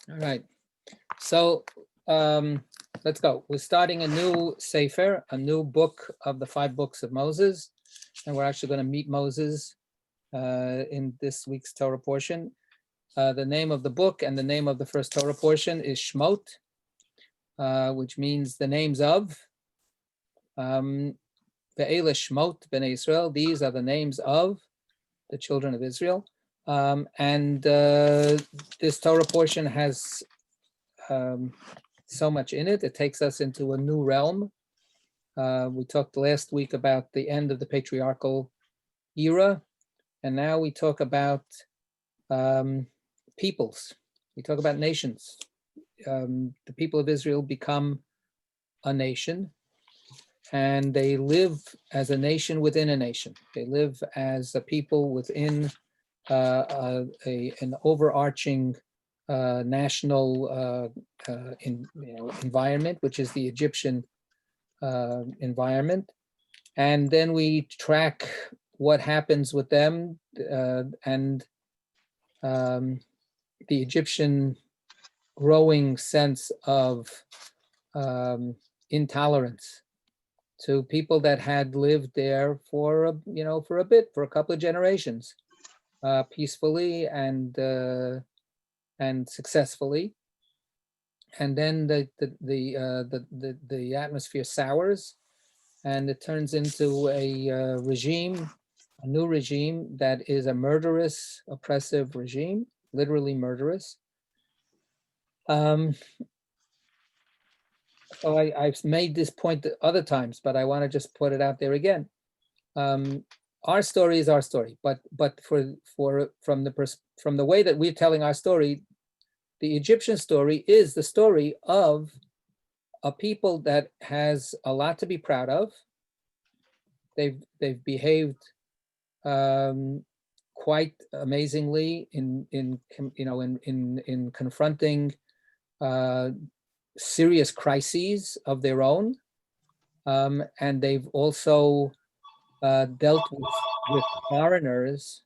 All right. So let's go. We're starting a new Sefer, a new book of the 5 books of Moses. And we're actually going to meet Moses in this week's Torah portion. The name of the book and the name of the first Torah portion is Shemot, which means the names of. Ve'ele Shemot Bnei Israel. These are the names of the children of Israel. And this Torah portion has so much in it. It takes us into a new realm. We talked last week about the end of the patriarchal era, and now we talk about peoples. We talk about nations. The people of Israel become a nation, and they live as a nation within a nation. They live as a people within an overarching national environment, which is the Egyptian environment. And then we track what happens with them and the Egyptian growing sense of intolerance to people that had lived there for a couple of generations, peacefully and successfully. And then the atmosphere sours, and it turns into a new regime that is a murderous, oppressive regime, literally murderous. So I've made this point other times, but I want to just put it out there again. Our story is our story, but from the way that we're telling our story, the Egyptian story is the story of a people that has a lot to be proud of. They've behaved quite amazingly in confronting serious crises of their own, and they've also dealt with foreigners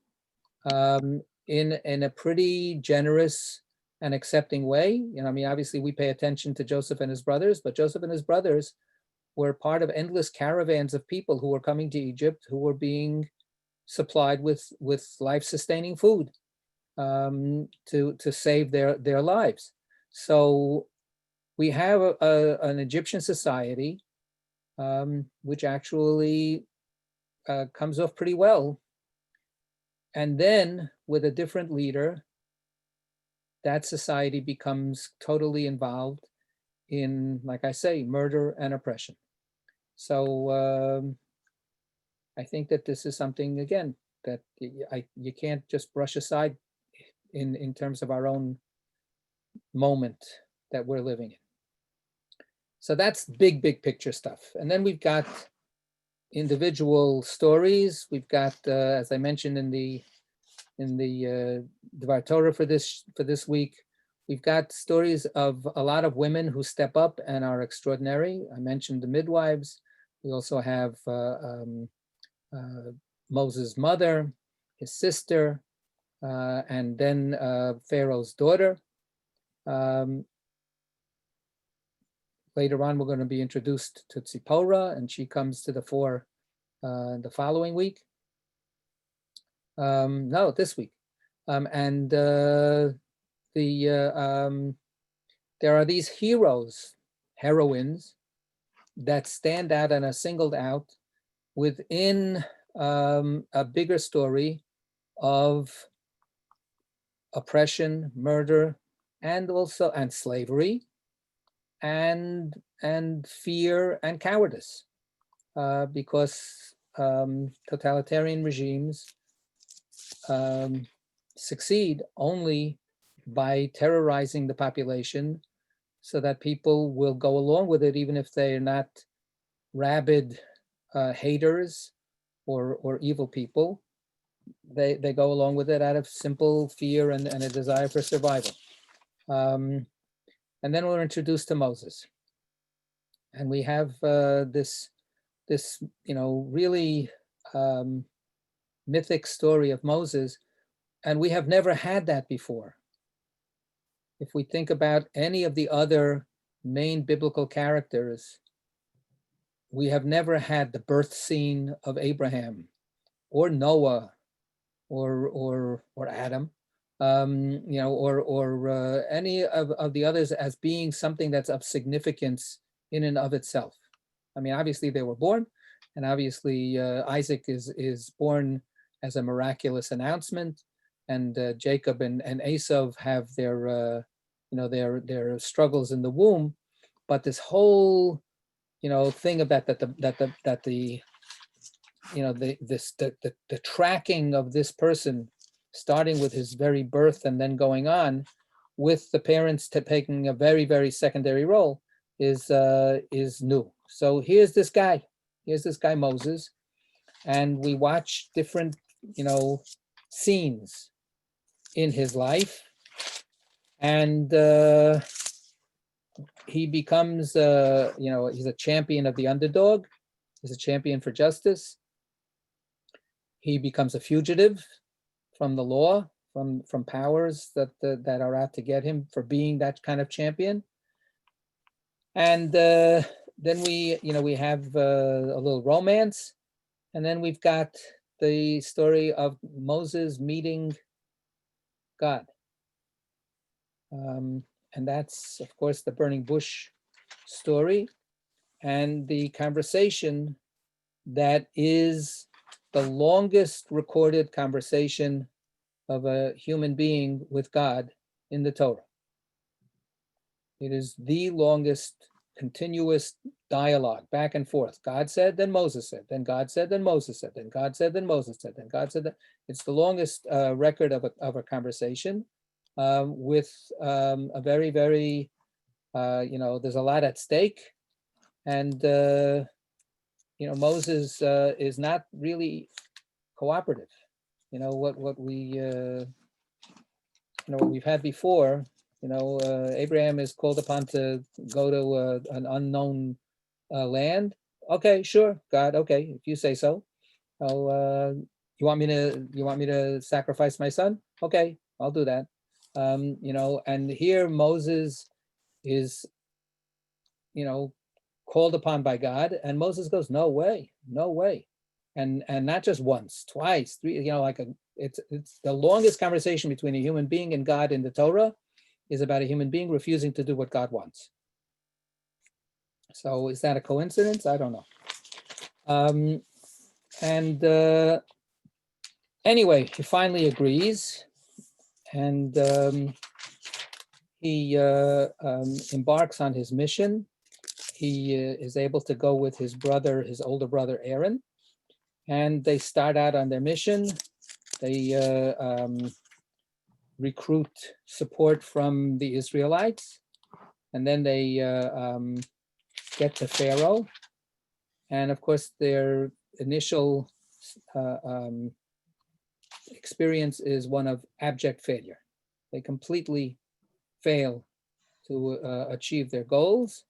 in a pretty generous and accepting way. Obviously we pay attention to Joseph and his brothers, but Joseph and his brothers were part of endless caravans of people who were coming to Egypt, who were being supplied with life-sustaining food to save their lives. So we have an Egyptian society which actually comes off pretty well. And then with a different leader, that society becomes totally involved in, like I say, murder and oppression. So I think that this is something, again, that you can't just brush aside in terms of our own moment that we're living in. So that's big picture stuff. And then we've got individual stories. We've got, as I mentioned in the Dvar Torah for this week, we've got stories of a lot of women who step up and are extraordinary. I mentioned the midwives. We also have Moses' mother, his sister, and then Pharaoh's daughter. Later on, we're going to be introduced to Tzipporah, and she comes to the fore the following week. No, this week. And there are these heroines that stand out and are singled out within a bigger story of oppression, murder, and slavery, and fear and cowardice, because totalitarian regimes succeed only by terrorizing the population so that people will go along with it, even if they're not rabid haters or evil people. They go along with it out of simple fear and a desire for survival. And then we're introduced to Moses, and we have this really mythic story of Moses, and we have never had that before. if we think about any of the other main biblical characters, we have never had the birth scene of Abraham or Noah or Adam, or any of the others as being something that's of significance in and of itself. I mean, obviously they were born, and obviously Isaac is born as a miraculous announcement, and Jacob and Esau have their their struggles in the womb, but this whole thing about the tracking of this person, starting with his very birth and then going on, with the parents taking a very, very secondary role, is new. So here's this guy Moses, and we watch different scenes in his life, and he becomes he's a champion of the underdog. He's a champion for justice. He becomes a fugitive from the law, from powers that are out to get him for being that kind of champion. And then we have a little romance, and then we've got the story of Moses meeting God. And that's, of course, the burning bush story and the conversation that is the longest recorded conversation of a human being with God in the Torah. It is the longest continuous dialogue back and forth. God said, then Moses said, then God said, then Moses said, then God said, then Moses said, then God said that. It's the longest record of a conversation with a very, very, there's a lot at stake. And, Moses is not really cooperative. What we've had before. Abraham is called upon to go to an unknown land. Okay, sure, God. Okay, if you say so. You want me to sacrifice my son? Okay, I'll do that. And here Moses is, called upon by God, and Moses goes, no way, no way. And not just once, twice, three, it's the longest conversation between a human being and God in the Torah is about a human being refusing to do what God wants. So is that a coincidence? I don't know. Anyway, he finally agrees, and he embarks on his mission. He is able to go with his older brother, Aaron, and they start out on their mission. They recruit support from the Israelites, and then they get to Pharaoh. And of course, their initial experience is one of abject failure. They completely fail to achieve their goals.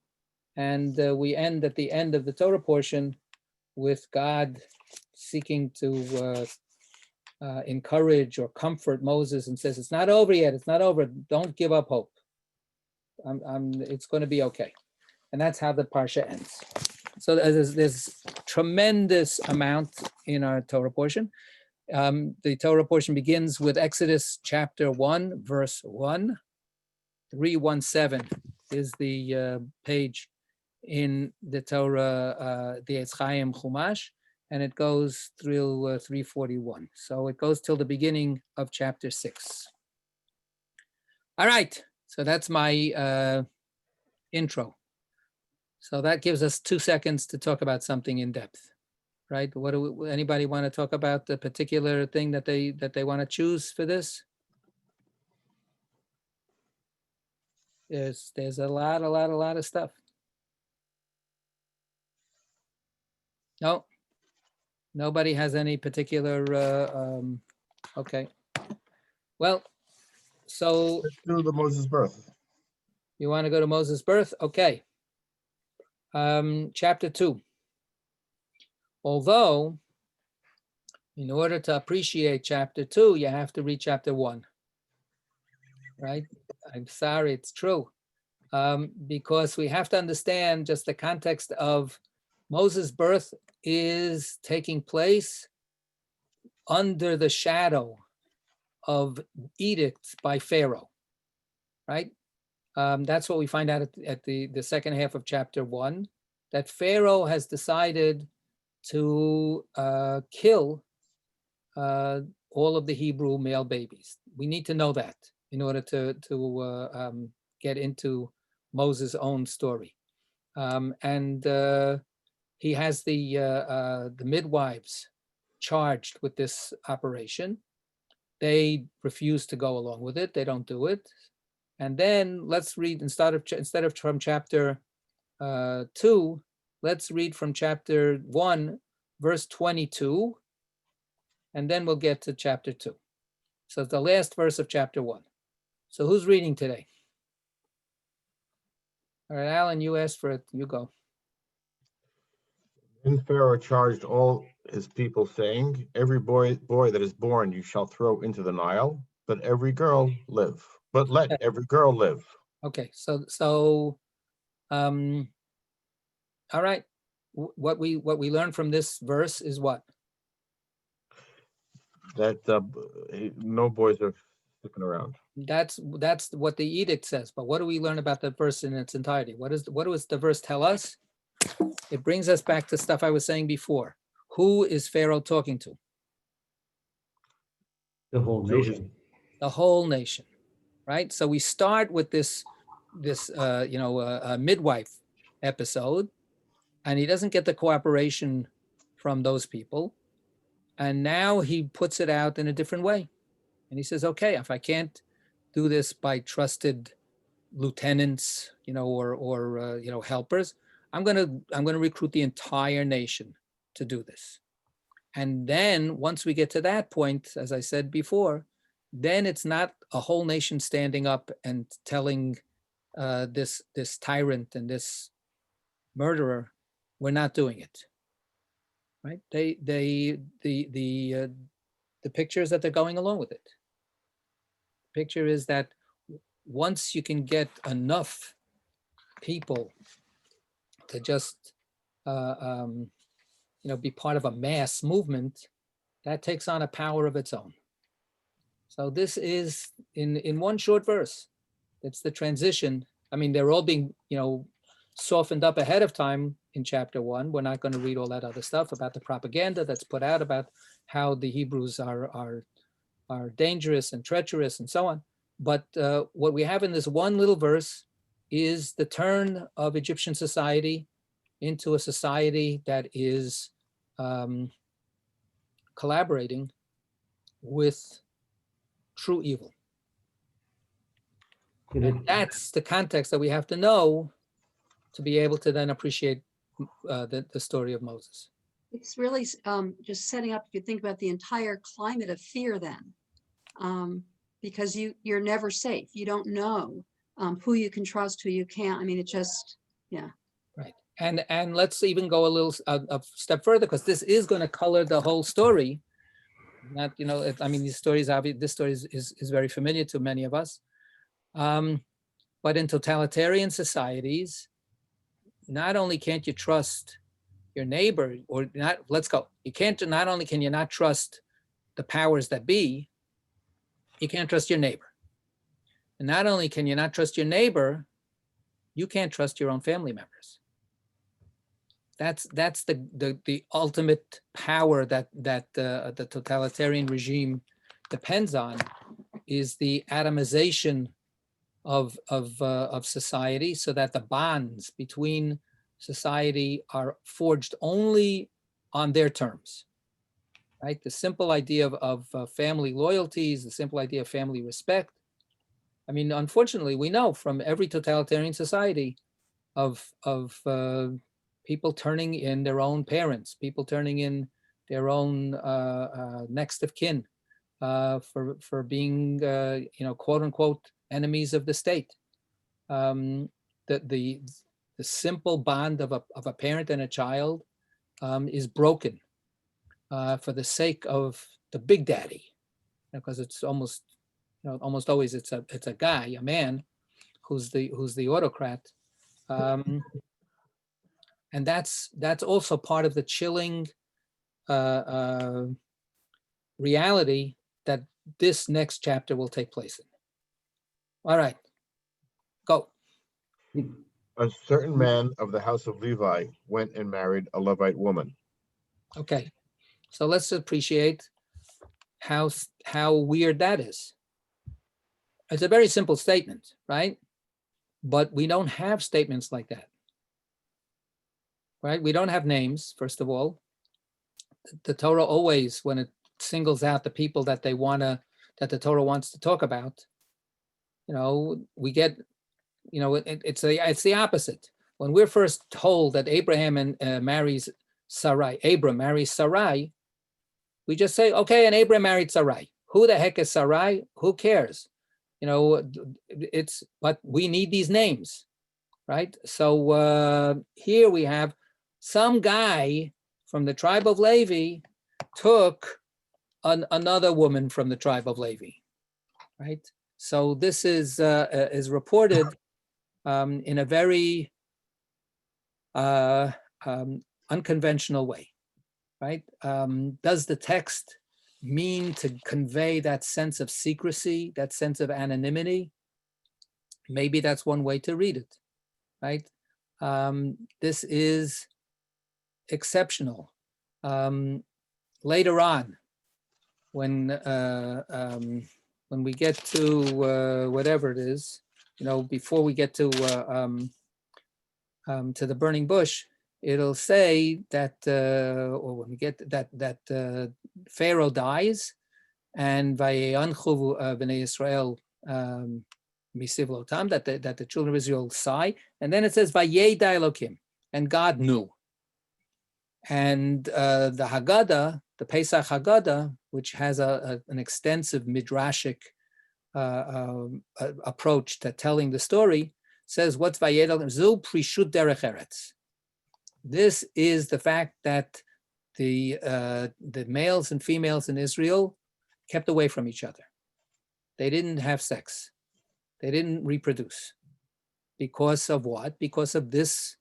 And we end at the end of the Torah portion with God seeking to encourage or comfort Moses, and says, it's not over yet, it's not over, don't give up hope. It's going to be okay. And that's how the parsha ends. So there's tremendous amount in our Torah portion. The Torah portion begins with Exodus chapter 1, verse 1. 317 is the page in the Torah, the Etz Chaim Chumash, and it goes through 341. So it goes till the beginning of chapter 6. All right, so that's my intro. So that gives us 2 seconds to talk about something in depth, right? Anybody want to talk about the particular thing that they want to choose for this? There's a lot of stuff. No, nobody has any particular, okay. Well, so. Let's do the Moses birth. You want to go to Moses' birth? Okay. Chapter 2. Although, in order to appreciate chapter 2, you have to read chapter 1. right? I'm sorry, it's true. Because we have to understand just the context of Moses' birth is taking place under the shadow of edicts by Pharaoh, right? That's what we find out at the second half of chapter 1, that Pharaoh has decided to kill all of the Hebrew male babies. We need to know that in order to get into Moses' own story. And he has the midwives charged with this operation. They refuse to go along with it. They don't do it. And then let's read instead of from chapter 2, let's read from chapter 1, verse 22, and then we'll get to chapter 2. So it's the last verse of chapter 1. So who's reading today? All right, Alan, you asked for it. You go. Then Pharaoh charged all his people, saying, "Every boy that is born you shall throw into the Nile, but every girl live. But let every girl live." Okay, so all right. What we learn from this verse is what? That no boys are sticking around. That's what the edict says. But what do we learn about the verse in its entirety? What does the verse tell us? It brings us back to stuff I was saying before. Who is Pharaoh talking to? The whole nation. The whole nation, right? So we start with this midwife episode, and he doesn't get the cooperation from those people. And now he puts it out in a different way. And he says, okay, if I can't do this by trusted lieutenants, or helpers, I'm gonna recruit the entire nation to do this. And then once we get to that point, as I said before, then it's not a whole nation standing up and telling this tyrant and this murderer, we're not doing it. Right? The picture is that they're going along with it. The picture is that once you can get enough people to just be part of a mass movement, that takes on a power of its own. So this is in one short verse. It's the transition. I mean, they're all being softened up ahead of time in chapter 1. We're not going to read all that other stuff about the propaganda that's put out about how the Hebrews are dangerous and treacherous and so on. But what we have in this one little verse is the turn of Egyptian society into a society that is collaborating with true evil. And that's the context that we have to know to be able to then appreciate the story of Moses. It's really just setting up, if you think about the entire climate of fear then, because you're never safe. You don't know who you can trust, who you can't. I mean, it just, yeah. Right. And let's even go a step further, because this is going to color the whole story. Not, these stories, this story is very familiar to many of us. But in totalitarian societies, not only can't you trust your neighbor, or not, not only can you not trust the powers that be, you can't trust your neighbor. And not only can you not trust your neighbor, you can't trust your own family members. That's the ultimate power that the totalitarian regime depends on, is the atomization of society, so that the bonds between society are forged only on their terms. Right? The simple idea of family loyalties, the simple idea of family respect. I mean, unfortunately, we know from every totalitarian society of people turning in their own parents, people turning in their own next of kin for being, quote unquote, enemies of the state. The simple bond of a parent and a child is broken for the sake of the big daddy, because it's almost almost always it's a guy, a man, who's the autocrat. And that's also part of the chilling reality that this next chapter will take place in. All right, go. A certain man of the house of Levi went and married a Levite woman. Okay, so let's appreciate how weird that is. It's a very simple statement, right? But we don't have statements like that, right? We don't have names, first of all. The Torah always, when it singles out the people that that the Torah wants to talk about, we get, it's the opposite. When we're first told that Abraham marries Sarai, Abram marries Sarai, we just say, okay, and Abram married Sarai. Who the heck is Sarai? Who cares? But we need these names, right? So here we have some guy from the tribe of Levi took another woman from the tribe of Levi, right? So this is reported in a very unconventional way, right? Does the text mean to convey that sense of secrecy, that sense of anonymity? Maybe that's one way to read it, right? This is exceptional. Later on, when we get to whatever it is, before we get to the burning bush, it'll say that, or when we get that Pharaoh dies, and vayeanchu b'nei Yisrael misivlotam, that the children of Israel sigh, and then it says vayeda Elokim, and God knew. And the Haggadah, the Pesach Haggadah, which has an extensive midrashic approach to telling the story, says what's vayeda Elokim? Zu prishut derech eretz. This is the fact that the males and females in Israel kept away from each other. They didn't have sex. They didn't reproduce. Because of what? Because of this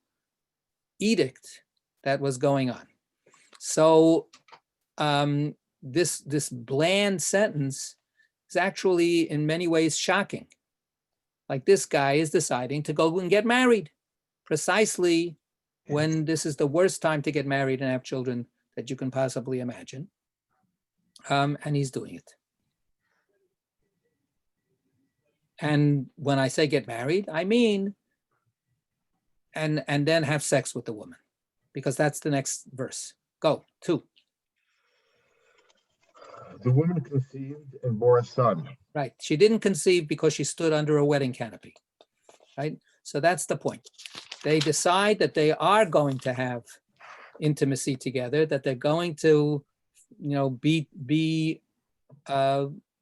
edict that was going on. So this bland sentence is actually in many ways shocking. Like, this guy is deciding to go and get married precisely when this is the worst time to get married and have children that you can possibly imagine. And he's doing it. And when I say get married, I mean, and then have sex with the woman, because that's the next verse. Go, 2. The woman conceived and bore a son. Right. She didn't conceive because she stood under a wedding canopy. Right. So that's the point. They decide that they are going to have intimacy together, that they're going to, be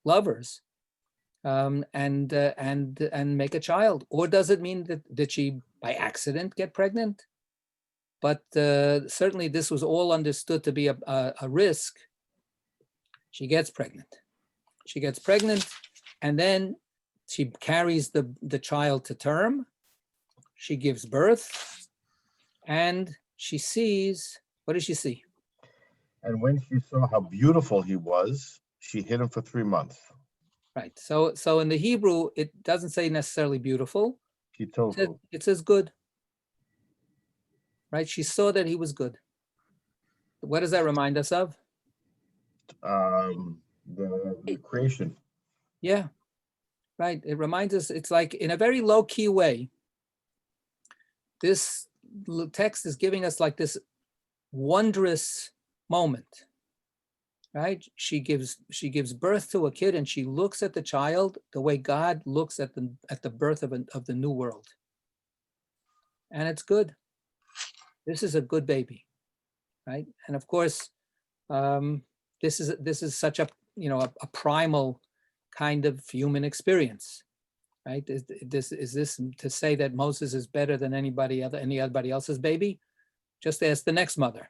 lovers, and make a child. Or does it mean that did she by accident get pregnant? But certainly this was all understood to be a risk. She gets pregnant. She gets pregnant, and then she carries the child to term. She gives birth, and she sees, what does she see? And when she saw how beautiful he was, she hid him for 3 months. Right. So in the Hebrew, it doesn't say necessarily beautiful. It says good. Right. She saw that he was good. What does that remind us of? The creation. Yeah. Right. It reminds us, it's like in a very low key way. This text is giving us like this wondrous moment, right? She gives birth to a kid, and she looks at the child the way God looks at the birth of the new world, and it's good. This is a good baby, right? And of course, this is such a primal kind of human experience, right? Is this to say that Moses is better than anybody else's baby? Just ask the next mother,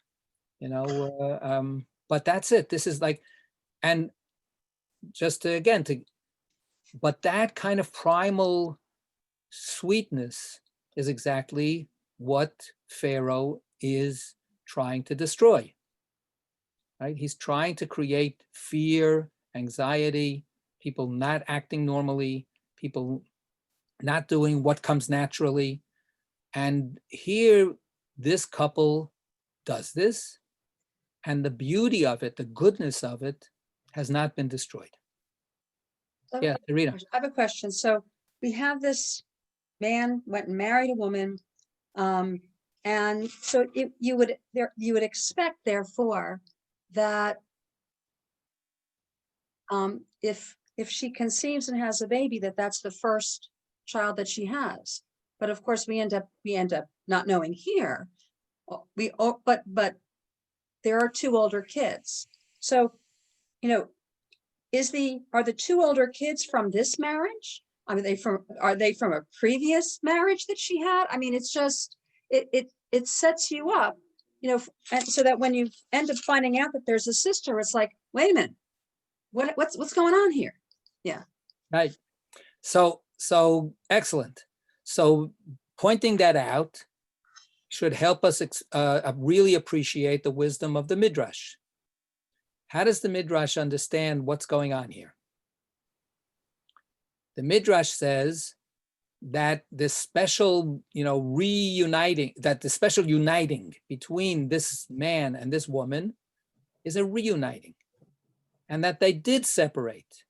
but that's it. This is like, and just to But that kind of primal sweetness is exactly what Pharaoh is trying to destroy, right? He's trying to create fear, anxiety, people not acting normally, people not doing what comes naturally. And here, this couple does this, and the beauty of it, the goodness of it, has not been destroyed. Yeah, Rita. I have a question. So we have this man went and married a woman. And so you would expect, therefore, that if she conceives and has a baby, that's the first child that she has. But of course, we end up not knowing here. But there are two older kids. So, are the two older kids from this marriage? Are they from a previous marriage that she had? I mean, it's just it sets you up, and so that when you end up finding out that there's a sister, it's like, wait a minute, what's going on here? Yeah. Right. So excellent. So pointing that out should help us really appreciate the wisdom of the Midrash. How does the Midrash understand what's going on here? The Midrash says that this special, uniting between this man and this woman is a reuniting, and that they did separate.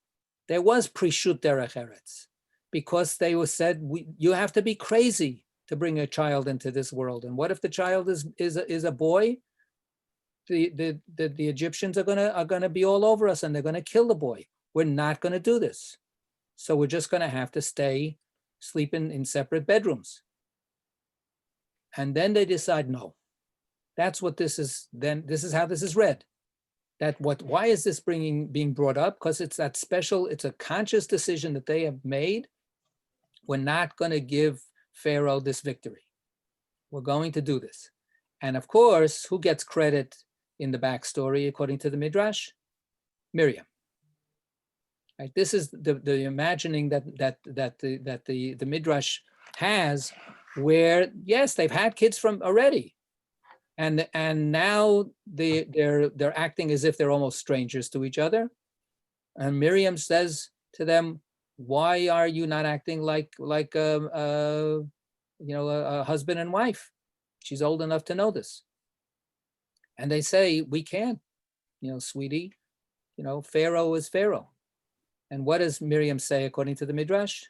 There was prishut derech eretz, because they were said, you have to be crazy to bring a child into this world. And what if the child is a boy? The Egyptians are gonna be all over us, and they're gonna kill the boy. We're not gonna do this. So we're just gonna have to stay sleeping in separate bedrooms. And then they decide, no, that's what this is. Then this is how this is read. Why is this being brought up? Because it's that special, it's a conscious decision that they have made. We're not going to give Pharaoh this victory. We're going to do this. And of course, who gets credit in the backstory according to the Midrash? Miriam. Right? This is the imagining that the Midrash has, where yes, they've had kids from already. And now they're acting as if they're almost strangers to each other. And Miriam says to them, why are you not acting like a husband and wife? She's old enough to know this. And they say, we can't, sweetie, Pharaoh is Pharaoh. And what does Miriam say according to the Midrash?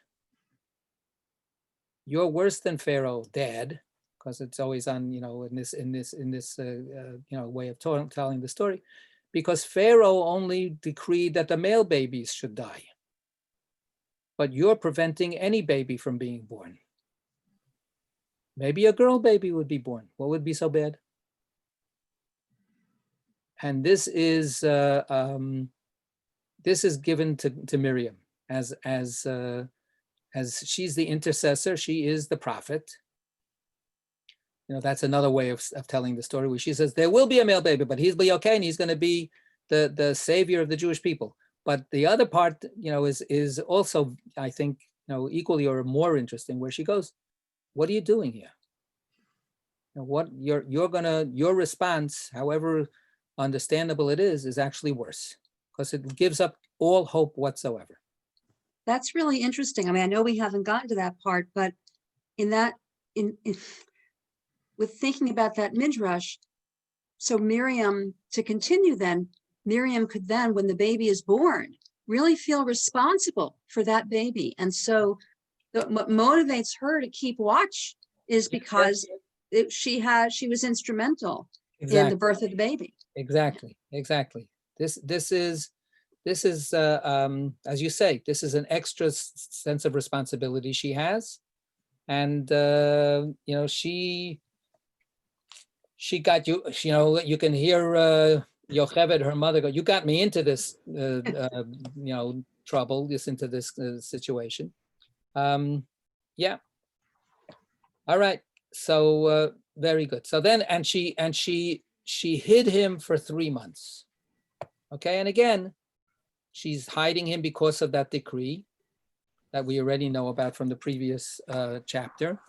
You're worse than Pharaoh, Dad, because it's always on, in this way of telling the story, because Pharaoh only decreed that the male babies should die. But you're preventing any baby from being born. Maybe a girl baby would be born. What would be so bad? And this is given to Miriam as she's the intercessor. She is the prophet. That's another way of telling the story, where she says there will be a male baby, but he'll be okay, and he's going to be the savior of the Jewish people. But the other part, is also, I think, equally or more interesting, where she goes, "What are you doing here? What your response, however understandable it is actually worse, because it gives up all hope whatsoever." That's really interesting. I mean, I know we haven't gotten to that part, but with thinking about that Midrash, so Miriam, to continue then, Miriam could then, when the baby is born, really feel responsible for that baby. And so what motivates her to keep watch is because she was instrumental in the birth of the baby. Exactly. This is as you say, this is an extra sense of responsibility she has. And, she got you, you can hear Yocheved, her mother, go, you got me into this, trouble, into this situation. Yeah. All right. So very good. So then, and she hid him for 3 months. Okay. And again, she's hiding him because of that decree. that we already know about from the previous chapter.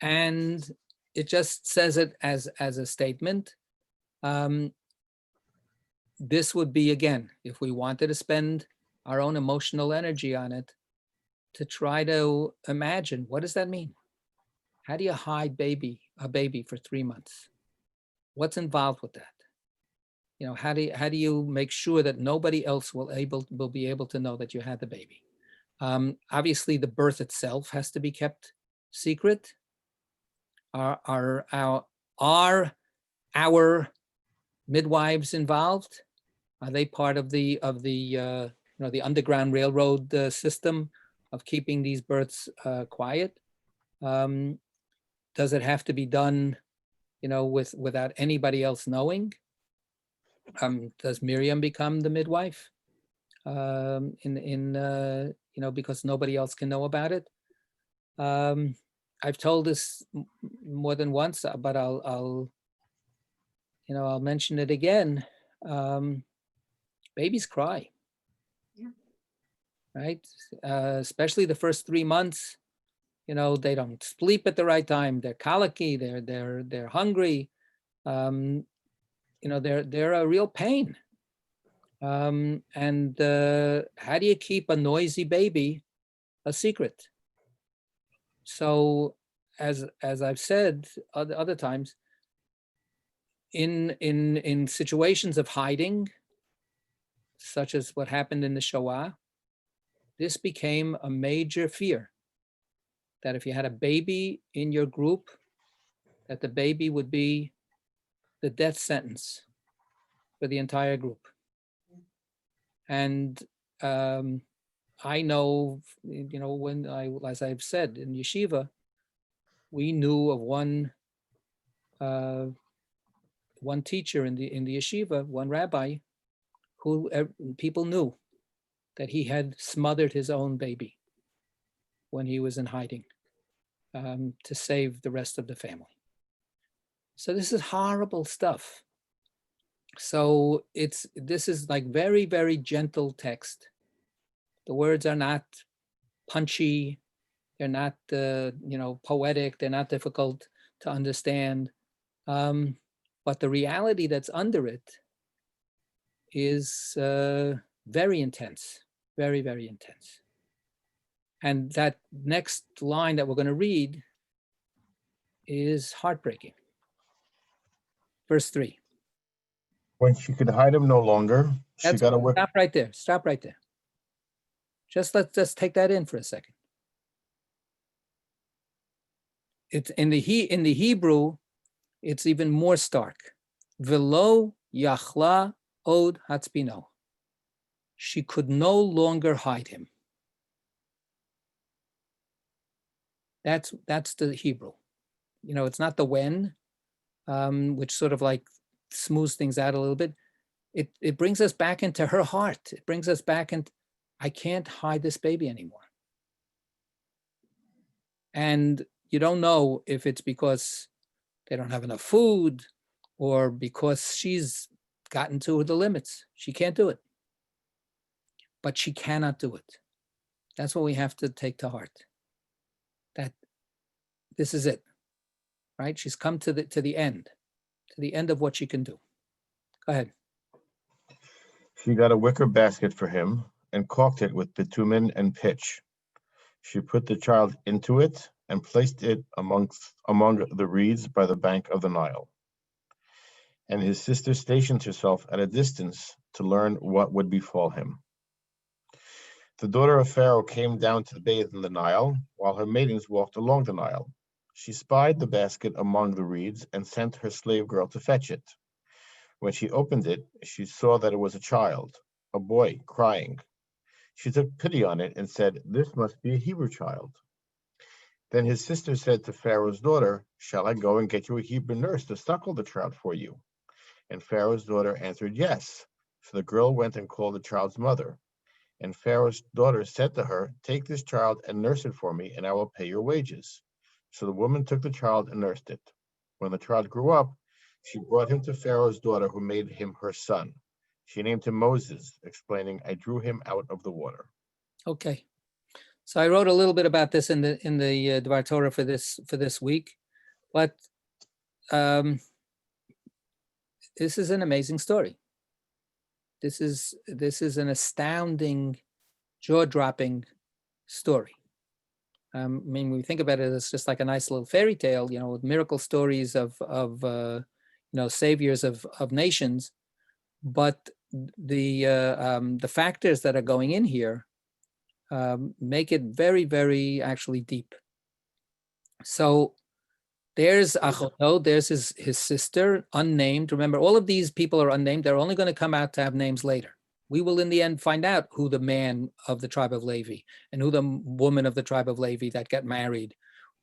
And it just says it as a statement. This would be, again, if we wanted to spend our own emotional energy on it, to try to imagine, what does that mean? How do you hide a baby for 3 months? What's involved with that? You know, how do you make sure that nobody else will be able to know that you had the baby? Obviously, the birth itself has to be kept secret. Are our midwives involved? Are they part of the the Underground Railroad system of keeping these births quiet? Does it have to be done, without anybody else knowing? Does Miriam become the midwife? Because nobody else can know about it. I've told this more than once, but I'll mention it again. Babies cry, Yeah. right? Especially the first 3 months. They don't sleep at the right time. They're colicky. They're hungry. They're a real pain. And how do you keep a noisy baby a secret? So, as I've said other times, in situations of hiding, such as what happened in the Shoah, this became a major fear, that if you had a baby in your group, that the baby would be the death sentence for the entire group. And I know, as I've said, in yeshiva, we knew of one teacher in the yeshiva, one rabbi, who people knew that he had smothered his own baby when he was in hiding, to save the rest of the family. So this is horrible stuff. So this is like very, very gentle text. The words are not punchy. They're not, poetic. They're not difficult to understand. But the reality that's under it is very intense, very, very intense. And that next line that we're going to read is heartbreaking. Verse 3. When she could hide him no longer, she got a whip. Stop right there. Stop right there. Let's just take that in for a second. It's in the Hebrew, it's even more stark. Velo yachla od hatzpino. She could no longer hide him. That's the Hebrew. It's not the when, which sort of like smooths things out a little bit. It brings us back into her heart. It brings us back into, I can't hide this baby anymore. And you don't know if it's because they don't have enough food or because she's gotten to the limits. She can't do it. But she cannot do it. That's what we have to take to heart. That this is it, right? She's come to the end of what she can do. Go ahead. She got a wicker basket for him and caulked it with bitumen and pitch. She put the child into it and placed it among the reeds by the bank of the Nile. And his sister stationed herself at a distance to learn what would befall him. The daughter of Pharaoh came down to bathe in the Nile, while her maidens walked along the Nile. She spied the basket among the reeds and sent her slave girl to fetch it. When she opened it, she saw that it was a child, a boy, crying. She took pity on it and said, "This must be a Hebrew child." Then his sister said to Pharaoh's daughter, "Shall I go and get you a Hebrew nurse to suckle the child for you?" And Pharaoh's daughter answered, "Yes." So the girl went and called the child's mother. And Pharaoh's daughter said to her, "Take this child and nurse it for me, and I will pay your wages." So the woman took the child and nursed it. When the child grew up, she brought him to Pharaoh's daughter, who made him her son. She named him Moses, explaining, "I drew him out of the water." Okay. So I wrote a little bit about this in the Dvar Torah for this week, but this is an amazing story. This is an astounding, jaw-dropping story. I mean, when we think about it, it's just like a nice little fairy tale, with miracle stories of saviors of nations. But the factors that are going in here make it very, very actually deep. So there's Achoto, there's his sister, unnamed. Remember, all of these people are unnamed. They're only going to come out to have names later. We will in the end find out who the man of the tribe of Levi and who the woman of the tribe of Levi that got married.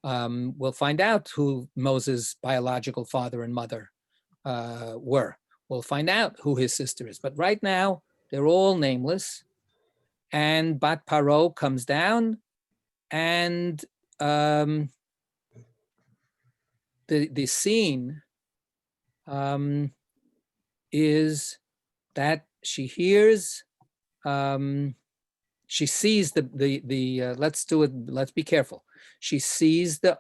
We'll find out who Moses' biological father and mother were. We'll find out who his sister is. But right now, they're all nameless. And Bat Paro comes down, and the scene is that she hears, she sees the let's do it. Let's be careful. She sees the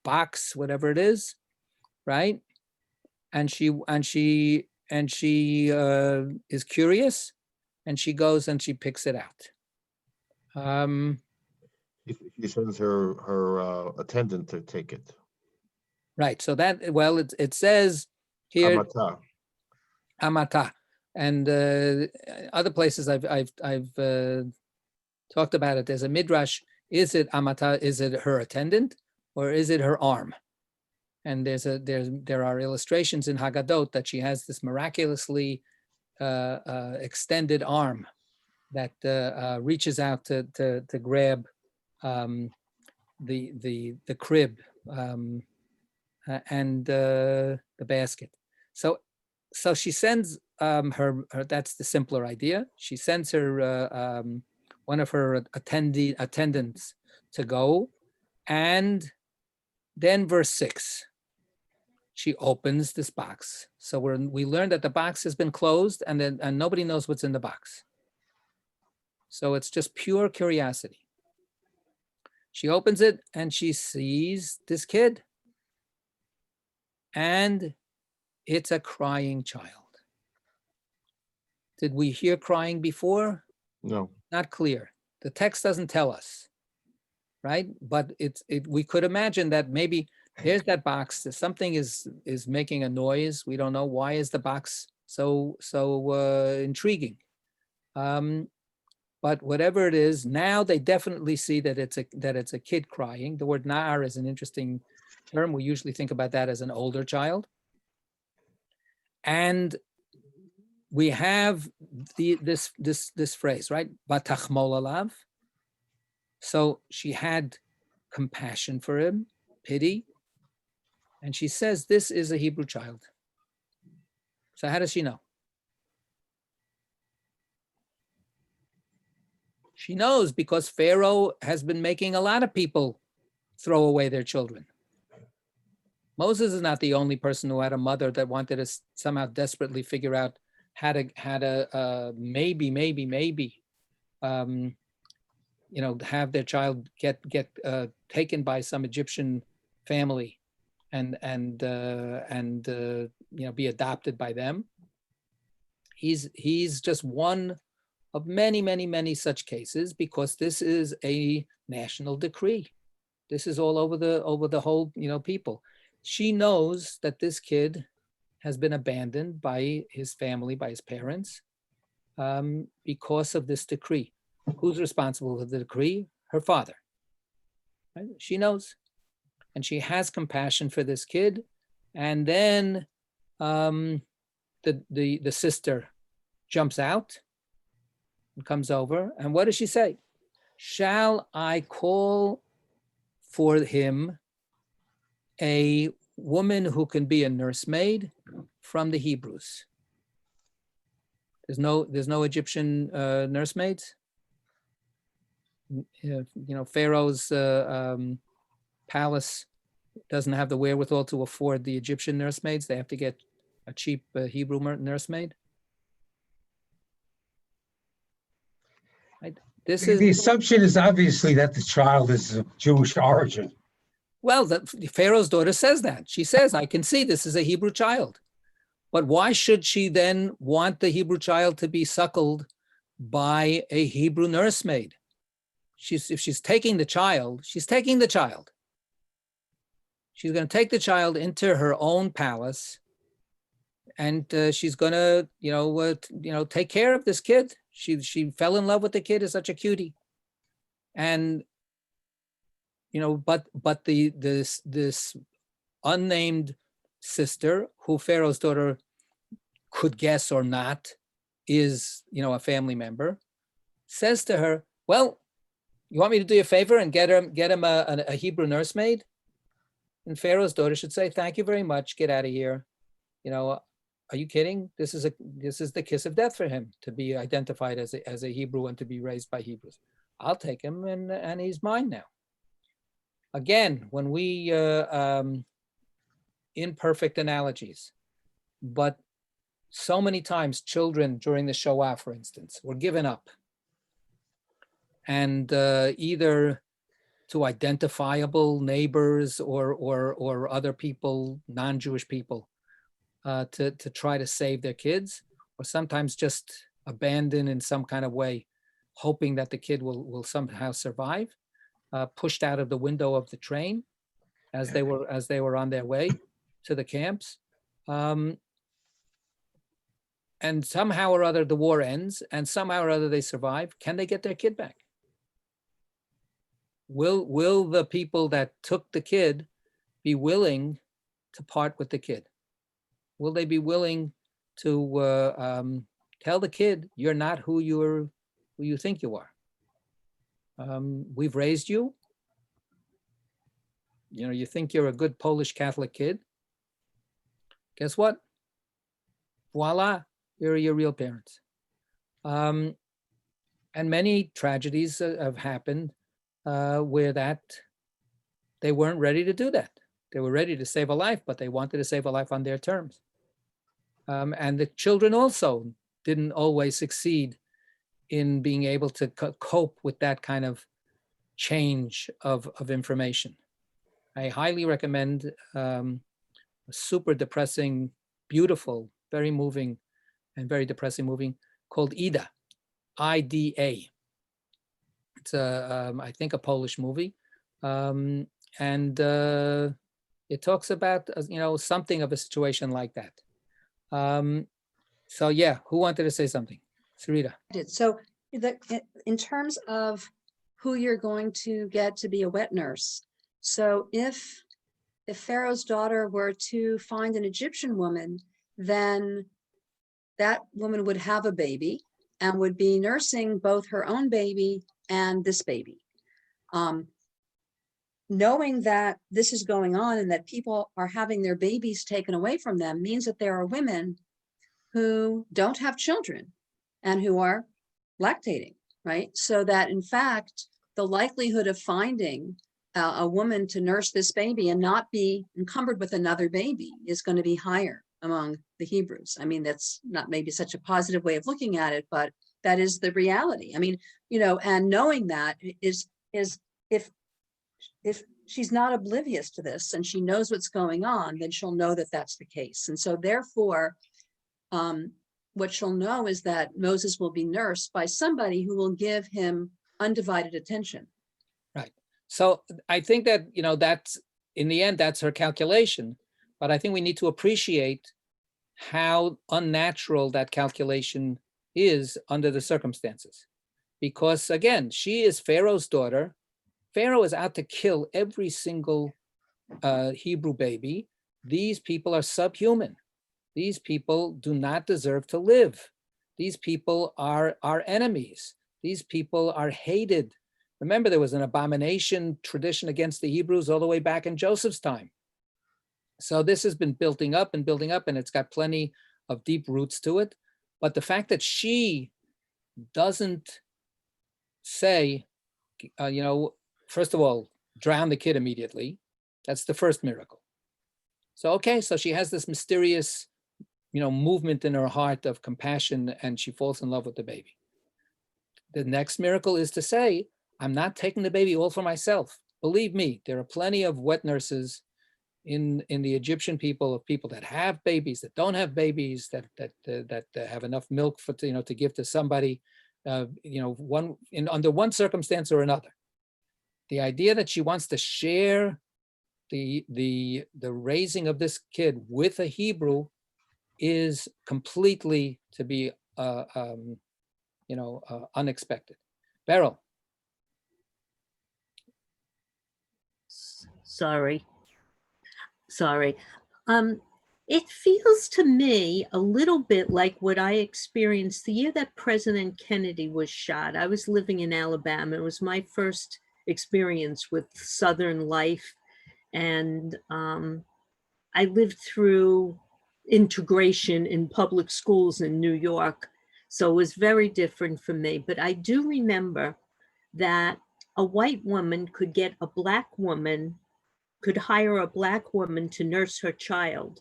box, whatever it is, right? And she is curious, and she goes and she picks it out. She sends her attendant to take it. Right. So that, it says here Amata. Amata, and other places I've talked about it. There's a midrash. Is it Amata? Is it her attendant, or is it her arm? And there are illustrations in Haggadot that she has this miraculously extended arm that reaches out to grab the crib and the basket. So she sends her. That's the simpler idea. She sends her one of her attendants to go, and then verse 6. She opens this box. So we learned that the box has been closed, and nobody knows what's in the box. So it's just pure curiosity. She opens it and she sees this kid. And it's a crying child. Did we hear crying before? No. Not clear. The text doesn't tell us, right? But we could imagine that maybe there's that box. Something is making a noise. We don't know. Why is the box so intriguing? But whatever it is, now they definitely see that it's a kid crying. The word na'ar is an interesting term. We usually think about that as an older child. And we have this phrase, right? Batachmol alav. So she had compassion for him, pity. And she says, this is a Hebrew child. So how does she know? She knows because Pharaoh has been making a lot of people throw away their children. Moses is not the only person who had a mother that wanted to somehow desperately figure out how to maybe have their child get taken by some Egyptian family and be adopted by them. He's just one of many such cases, because this is a national decree. This is all over the whole people. She knows that this kid has been abandoned by his family, by his parents, because of this decree. Who's responsible for the decree? Her father. Right? She knows, and she has compassion for this kid. And then the sister jumps out and comes over, and what does she say? Shall I call for him a woman who can be a nursemaid from the Hebrews? There's no Egyptian nursemaids. Pharaoh's palace doesn't have the wherewithal to afford the Egyptian nursemaids. They have to get a cheap Hebrew nursemaid. This The is, assumption is obviously that the child is of Jewish origin. well, the Pharaoh's daughter says that. She says, I can see this is a Hebrew child. But why should she then want the Hebrew child to be suckled by a Hebrew nursemaid? If she's taking the child, she's taking the child. She's going to take the child into her own palace, and she's going to, take care of this kid. She fell in love with the kid as such a cutie, and but this unnamed sister, who Pharaoh's daughter could guess or not is a family member, says to her, "Well, you want me to do you a favor and get him a Hebrew nursemaid?" And Pharaoh's daughter should say, "Thank you very much. Get out of here. Are you kidding? This is the kiss of death for him to be identified as a Hebrew and to be raised by Hebrews. I'll take him and he's mine now." Again, when we imperfect analogies, but so many times children during the Shoah, for instance, were given up, and either to identifiable neighbors or other people, non-Jewish people, to try to save their kids, or sometimes just abandoned in some kind of way, hoping that the kid will somehow survive, pushed out of the window of the train as they were on their way to the camps. And somehow or other the war ends, and somehow or other they survive. Can they get their kid back? Will the people that took the kid be willing to part with the kid? Will they be willing to tell the kid, you're not who you think you are? We've raised you. You think you're a good Polish Catholic kid. Guess what? Voila, here are your real parents. And many tragedies have happened where they weren't ready to do that. They were ready to save a life, but they wanted to save a life on their terms. And the children also didn't always succeed in being able to cope with that kind of change of information. I highly recommend a super depressing, beautiful, very moving, and very depressing movie called Ida, I-D-A. It's I think a Polish movie, and it talks about something of a situation like that. So yeah, who wanted to say something? Sarita. So in terms of who you're going to get to be a wet nurse, so if Pharaoh's daughter were to find an Egyptian woman, then that woman would have a baby and would be nursing both her own baby and this baby. Knowing that this is going on and that people are having their babies taken away from them means that there are women who don't have children and who are lactating, right? So that in fact, the likelihood of finding a woman to nurse this baby and not be encumbered with another baby is going to be higher among the Hebrews. I mean, that's not maybe such a positive way of looking at it, but that is the reality. I mean, and knowing that is if she's not oblivious to this and she knows what's going on, then she'll know that that's the case. And so therefore, what she'll know is that Moses will be nursed by somebody who will give him undivided attention. Right. So I think that, that's in the end, that's her calculation. But I think we need to appreciate how unnatural that calculation is under the circumstances. Because again, she is Pharaoh's daughter. Pharaoh is out to kill every single Hebrew baby. These people are subhuman. These people do not deserve to live. These people are our enemies. These people are hated. Remember, there was an abomination tradition against the Hebrews all the way back in Joseph's time. So this has been building up, and it's got plenty of deep roots to it. But the fact that she doesn't say, first of all, drown the kid immediately. That's the first miracle. So, okay, so she has this mysterious, movement in her heart of compassion, and she falls in love with the baby. the next miracle is to say, I'm not taking the baby all for myself. Believe me, there are plenty of wet nurses in the Egyptian people, of people that have babies, that don't have babies, that have enough milk for to give to somebody, under one circumstance or another. The idea that she wants to share the raising of this kid with a Hebrew is completely to be unexpected. Beryl. Sorry. It feels to me a little bit like what I experienced the year that President Kennedy was shot. I was living in Alabama. It was my first experience with Southern life. And I lived through integration in public schools in New York. So it was very different for me. But I do remember that a white woman could hire a black woman to nurse her child,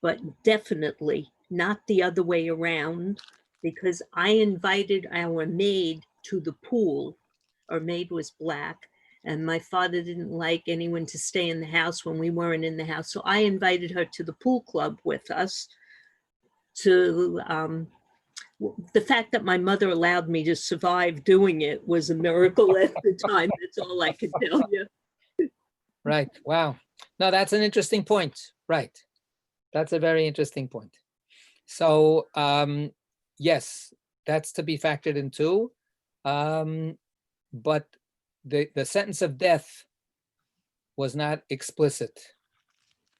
but definitely not the other way around, because I invited our maid to the pool. Our maid was black, and my father didn't like anyone to stay in the house when we weren't in the house. So I invited her to the pool club with us. The fact that my mother allowed me to survive doing it was a miracle at the time. That's all I can tell you. Right. Wow. No, that's an interesting point. Right. That's a very interesting point. So, yes, that's to be factored in too. But the sentence of death was not explicit.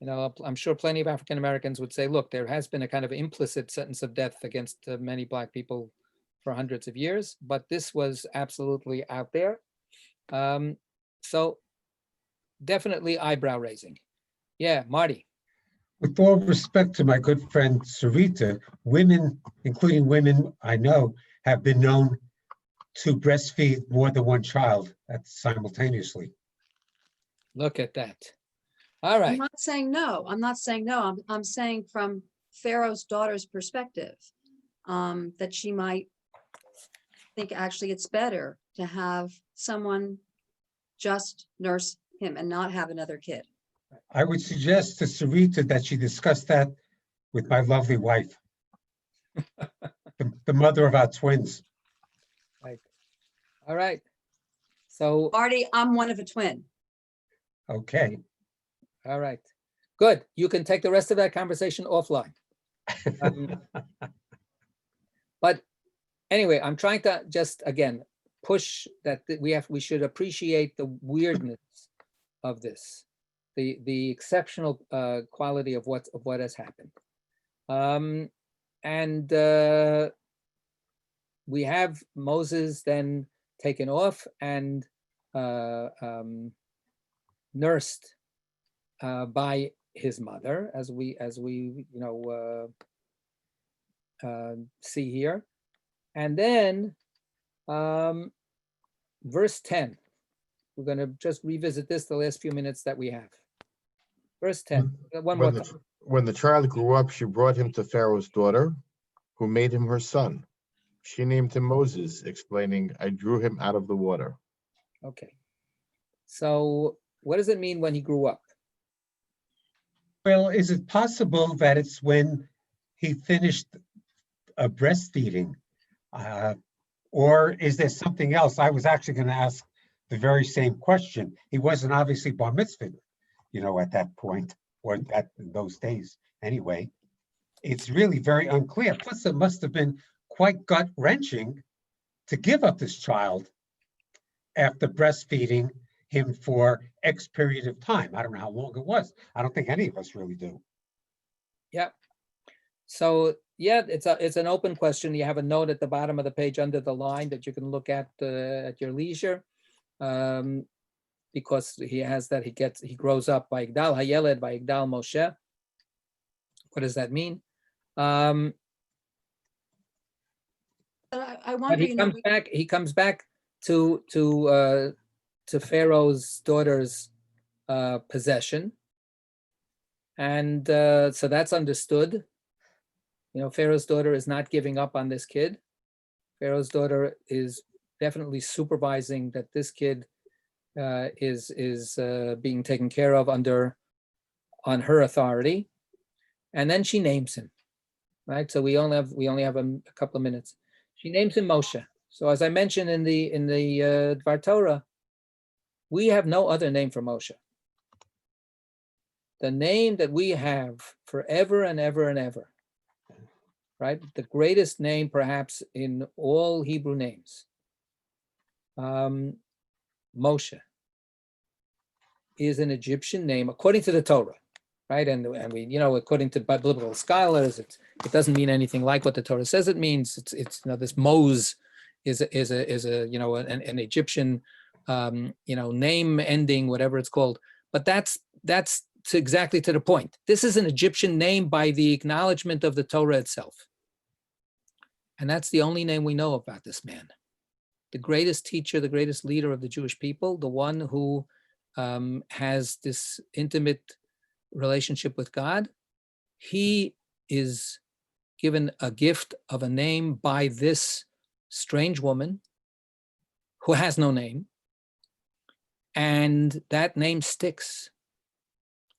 I'm sure plenty of African Americans would say, look, there has been a kind of implicit sentence of death against many Black people for hundreds of years, but this was absolutely out there. So definitely eyebrow raising. Yeah, Marty. With all respect to my good friend Sarita, women, including women I know, have been known to breastfeed more than one child simultaneously. Look at that. All I'm right. not saying no. I'm saying from Pharaoh's daughter's perspective, that she might think actually it's better to have someone just nurse him and not have another kid. I would suggest to Sarita that she discuss that with my lovely wife, the mother of our twins. Right. All right. So, Marty, I'm one of a twin. Okay. all right. Good. You can take the rest of that conversation offline. But anyway, I'm trying to just, again, push that we should appreciate the weirdness of this, the exceptional quality of what has happened. And we have Moses then taken off and nursed by his mother, as we see here. And then verse 10, we're going to just revisit this the last few minutes that we have. Verse 10, one more time. When the child grew up, she brought him to Pharaoh's daughter, who made him her son. She named him Moses, explaining, I drew him out of the water. Okay. So what does it mean when he grew up? Well, is it possible that it's when he finished breastfeeding? Or is there something else? I was actually going to ask the very same question. He wasn't obviously bar mitzvahed, at that point, or in those days anyway. It's really very unclear. Plus, it must have been quite gut-wrenching to give up this child after breastfeeding him for X period of time. I don't know how long it was. I don't think any of us really do. Yeah. So yeah, it's an open question. You have a note at the bottom of the page under the line that you can look at your leisure, because he has that he grows up by Igdal Hayeled, by Igdal Moshe. What does that mean? But I wonder, but he comes back to Pharaoh's daughter's possession, and so that's understood. Pharaoh's daughter is not giving up on this kid. Pharaoh's daughter is definitely supervising that this kid is being taken care of on her authority. And then she names him, right? So we only have a couple of minutes. She names him Moshe. So as I mentioned in the Dvar Torah, we have no other name for Moshe. The name that we have forever and ever and ever, right? The greatest name perhaps in all Hebrew names, Moshe, is an Egyptian name according to the Torah, right? And we, according to biblical scholars, it doesn't mean anything like what the Torah says it means. It's this Mose is an Egyptian name ending, whatever it's called. But that's exactly to the point. This is an Egyptian name by the acknowledgement of the Torah itself. And that's the only name we know about this man. The greatest teacher, the greatest leader of the Jewish people, the one who has this intimate relationship with God. He is given a gift of a name by this strange woman who has no name. And that name sticks.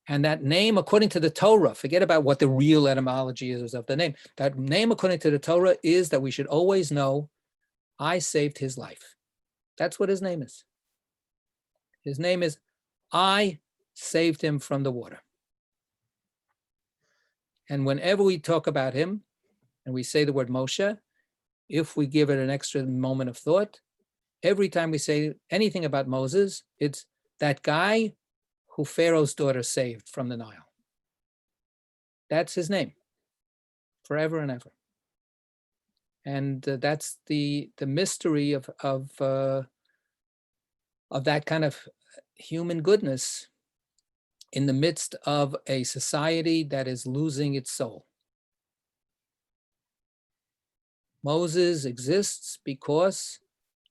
And that name, according to the Torah, forget about what the real etymology is of the name. That name, according to the Torah, is that we should always know, I saved his life. That's what his name is. His name is, I saved him from the water. And whenever we talk about him and we say the word Moshe, if we give it an extra moment of thought, every time we say anything about Moses, it's that guy who Pharaoh's daughter saved from the Nile. That's his name, forever and ever. And that's the mystery of that kind of human goodness in the midst of a society that is losing its soul. Moses exists because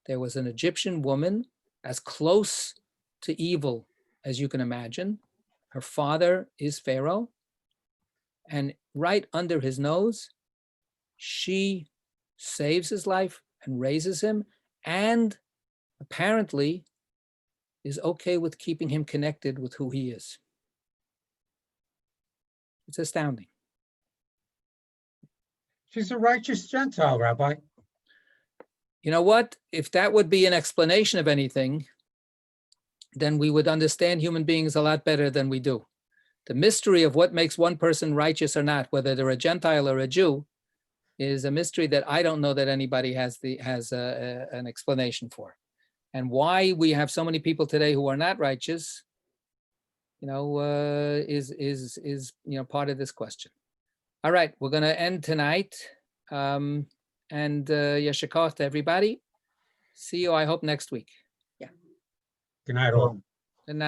there was an Egyptian woman as close to evil as you can imagine. Her father is Pharaoh, and right under his nose, she saves his life and raises him, and apparently is okay with keeping him connected with who he is. It's astounding. She's a righteous Gentile, Rabbi. You know what? If that would be an explanation of anything, then we would understand human beings a lot better than we do. The mystery of what makes one person righteous or not, whether they're a Gentile or a Jew, is a mystery that I don't know that anybody has an explanation for. And why we have so many people today who are not righteous, is part of this question. All right, we're going to end tonight. And Yeshikov to everybody. See you, I hope, next week. Good night, all.